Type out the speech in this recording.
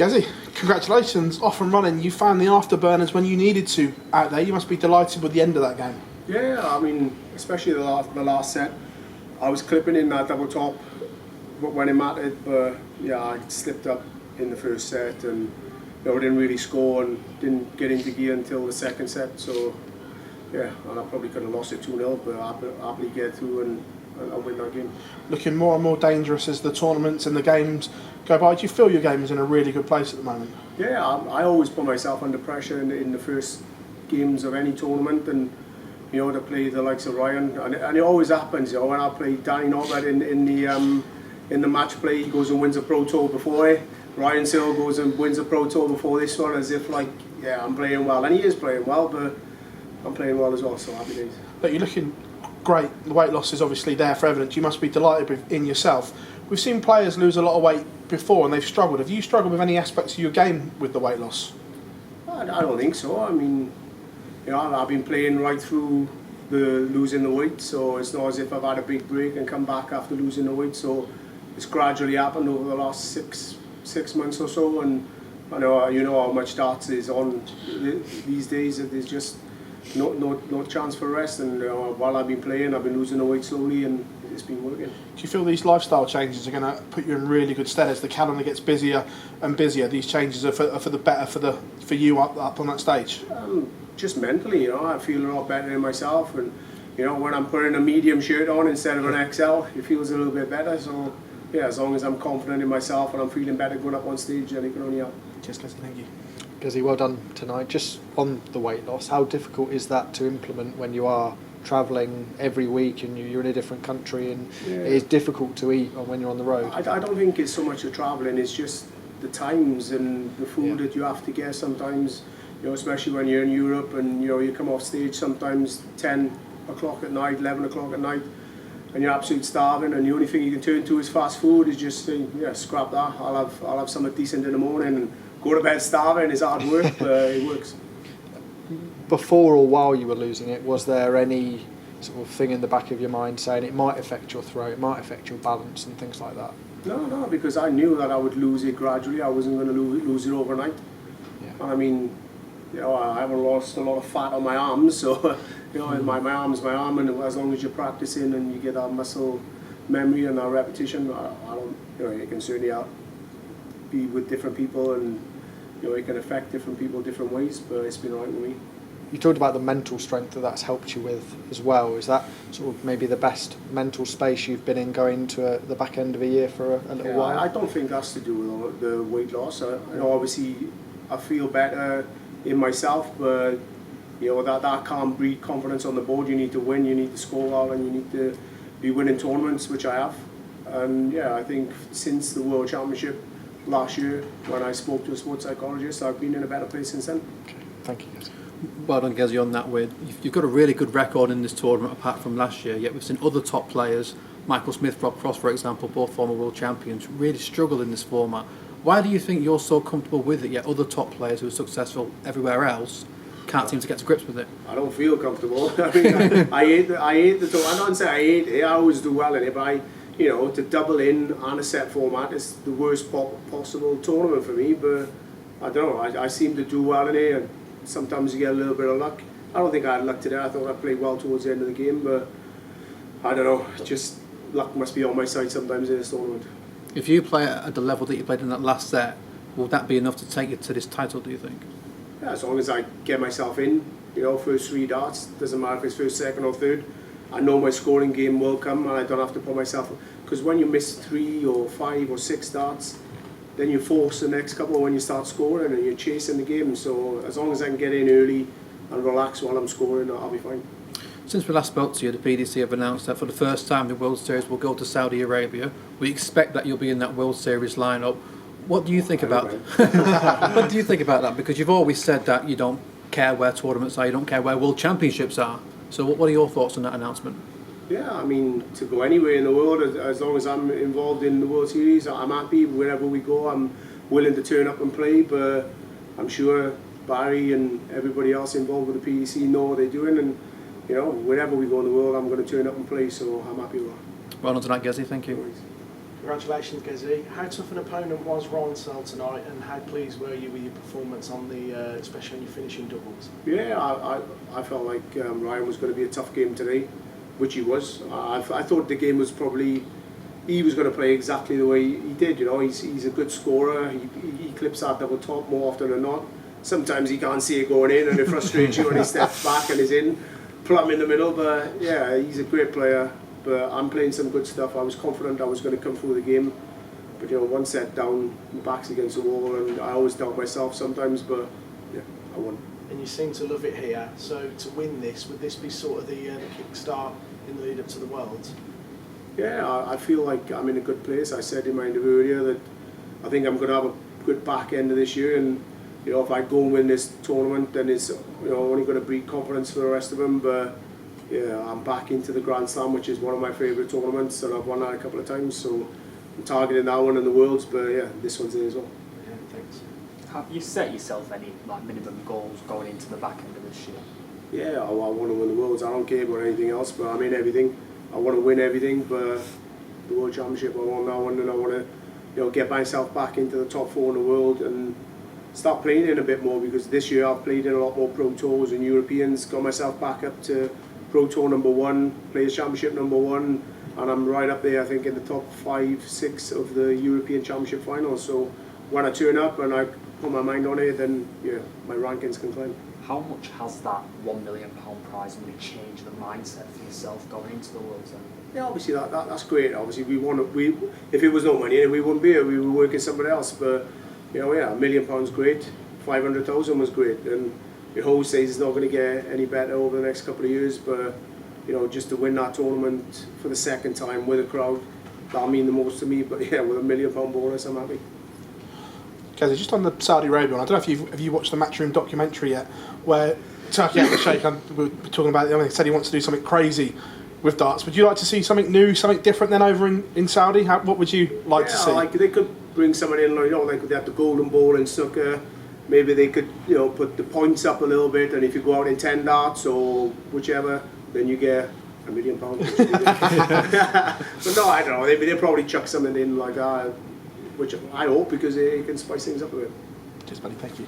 Gazzy, congratulations, off and running. You found the afterburners when you needed to out there. You must be delighted with the end of that game. Yeah, I mean, especially the last set. I was clipping in that double top when it mattered, but yeah, I slipped up in the first set and didn't really score and didn't get into gear until the second set. So yeah, and I probably could have lost it 2-0, but I happily get through and win that game. Looking more and more dangerous as the tournaments and the games go by. Do you feel your game is in a really good place at the moment? Yeah, I always put myself under pressure in the first games of any tournament, and to play the likes of Ryan, and it always happens. When I play Danny Norbert in the match play, he goes and wins a Pro Tour before it. Ryan Searle goes and wins a Pro Tour before this one, as if I'm playing well, and he is playing well, but I'm playing well as well, so happy days. But you're looking great. The weight loss is obviously there for evidence. You must be delighted in yourself. We've seen players lose a lot of weight before and they've struggled. Have you struggled with any aspects of your game with the weight loss? I don't think so. I mean, I've been playing right through the losing the weight, so it's not as if I've had a big break and come back after losing the weight. So it's gradually happened over the last six months or so, and I know how much darts is on these days. There's just no chance for rest, and while I've been playing, I've been losing the weight slowly, and it's been working. Do you feel these lifestyle changes are going to put you in really good stead as the calendar gets busier and busier? These changes are for the better for you up on that stage. Just mentally, I feel a lot better in myself, and when I'm putting a medium shirt on instead of an XL, it feels a little bit better. So yeah, as long as I'm confident in myself and I'm feeling better going up on stage, then it can only help. Cheers, Gazzy, thank you. Gazzy, well done tonight. Just on the weight loss, how difficult is that to implement when you are travelling every week and you're in a different country, and it is difficult to eat when you're on the road? I don't think it's so much the travelling, it's just the times and the food that you have to get sometimes, especially when you're in Europe and you come off stage sometimes 10 o'clock at night, 11 o'clock at night, and you're absolutely starving, and the only thing you can turn to is fast food. Is just saying, scrap that, I'll have something decent in the morning and go to bed starving. It's hard work, but it works. Before or while you were losing it, was there any sort of thing in the back of your mind saying it might affect your throat, it might affect your balance and things like that? No, because I knew that I would lose it gradually. I wasn't going to lose it overnight. Yeah. I mean, I haven't lost a lot of fat on my arms, so my arm's my arm, and as long as you're practicing and you get that muscle memory and that repetition, I don't, you can certainly be with different people, and it can affect different people different ways, but it's been all right with me. You talked about the mental strength that's helped you with as well. Is that sort of maybe the best mental space you've been in going to the back end of a year for a little while? I don't think that's to do with the weight loss. Obviously I feel better in myself, but that can't breed confidence on the board. You need to win, you need to score well, and you need to be winning tournaments, which I have. And I think since the World Championship last year, when I spoke to a sports psychologist, I've been in a better place since then. Okay, thank you. Well done, Gazzy, on that. You've got a really good record in this tournament apart from last year, yet we've seen other top players, Michael Smith, Rob Cross for example, both former world champions, really struggle in this format. Why do you think you're so comfortable with it, yet other top players who are successful everywhere else can't seem to get to grips with it? I don't feel comfortable. I mean, I hate the tournament. I don't say I hate it, I always do well in it, but to double in on a set format is the worst possible tournament for me, but I don't know, I seem to do well in it, and sometimes you get a little bit of luck. I don't think I had luck today. I thought I played well towards the end of the game, but I don't know, just luck must be on my side sometimes in this tournament. If you play at the level that you played in that last set, will that be enough to take you to this title, do you think? Yeah, as long as I get myself in, first 3 darts, doesn't matter if it's first, second or third, I know my scoring game will come, and I don't have to put myself, because when you miss 3 or 5 or 6 darts, then you force the next couple when you start scoring and you're chasing the game. So as long as I can get in early and relax while I'm scoring, I'll be fine. Since we last spoke to you, the PDC have announced that for the first time the World Series will go to Saudi Arabia. We expect that you'll be in that World Series lineup. What do you think about what do you think about that? Because you've always said that you don't care where tournaments are, you don't care where World Championships are. So what are your thoughts on that announcement? Yeah, I mean, to go anywhere in the world, as long as I'm involved in the World Series, I'm happy. Wherever we go, I'm willing to turn up and play, but I'm sure Barry and everybody else involved with the PDC know what they're doing, and wherever we go in the world, I'm going to turn up and play, so I'm happy with that. Well done tonight, Gazzy, thank you. No worries. Congratulations, Gezi. How tough an opponent was Ryan Searle tonight, and how pleased were you with your performance on the, especially on your finishing doubles? Yeah, I felt like Ryan was going to be a tough game today, which he was. I thought the game was probably, he was going to play exactly the way he did. You know, he's a good scorer. He clips that double top more often than not. Sometimes he can't see it going in, and it frustrates you when he steps back and is in, plumb in the middle. But yeah, he's a great player. But I'm playing some good stuff. I was confident I was going to come through the game. But you know, one set down, my back's against the wall, and I always doubt myself sometimes. But yeah, I won. And you seem to love it here. So to win this, would this be sort of the kickstart in the lead up to the Worlds? Yeah, I feel like I'm in a good place. I said in my interview earlier that I think I'm going to have a good back end of this year, and you know, if I go and win this tournament, then it's, you know, only going to breed confidence for the rest of them. But yeah, I'm back into the Grand Slam, which is one of my favourite tournaments, and I've won that a couple of times. So I'm targeting that one in the Worlds, but yeah, this one's there as well. Yeah, thanks. Have you set yourself any like minimum goals going into the back end of this year? Yeah, I want to win the Worlds. I don't care about anything else, but I'm in everything. I want to win everything, but the World Championship, I want that one, and I want to, you know, get myself back into the top 4 in the world and start playing in a bit more, because this year I've played in a lot more Pro Tours and Europeans, got myself back up to Pro Tour #1, Players Championship #1, and I'm right up there, I think, in the top 5, 6 of the European Championship finals. So when I turn up and I put my mind on it, then yeah, my rankings can climb. How much has that £1 million prize money changed the mindset for yourself going into the Worlds then? Yeah, obviously that's great. Obviously if it was no money, we wouldn't be here. We were working somewhere else. But you know, yeah, £1 million great. 500,000 was great, and your host says it's not going to get any better over the next couple of years. But you know, just to win that tournament for the second time with a crowd, that'll mean the most to me. But yeah, with £1 million bonus, I'm happy. Gezi, just on the Saudi Arabia one, I don't know if have you watched the Matchroom documentary yet, where Turkey had the Sheikh, we were talking about it, he said he wants to do something crazy with darts. Would you like to see something new, something different than over in Saudi? What would you like to see? Like they could bring someone in, you know, like they have the golden ball in snooker. Maybe they could, you know, put the points up a little bit, and if you go out in 10 darts or whichever, then you get £1 million. But no, I don't know. They'll probably chuck something in like that, which I hope, because it can spice things up a bit. Cheers, buddy. Thank you.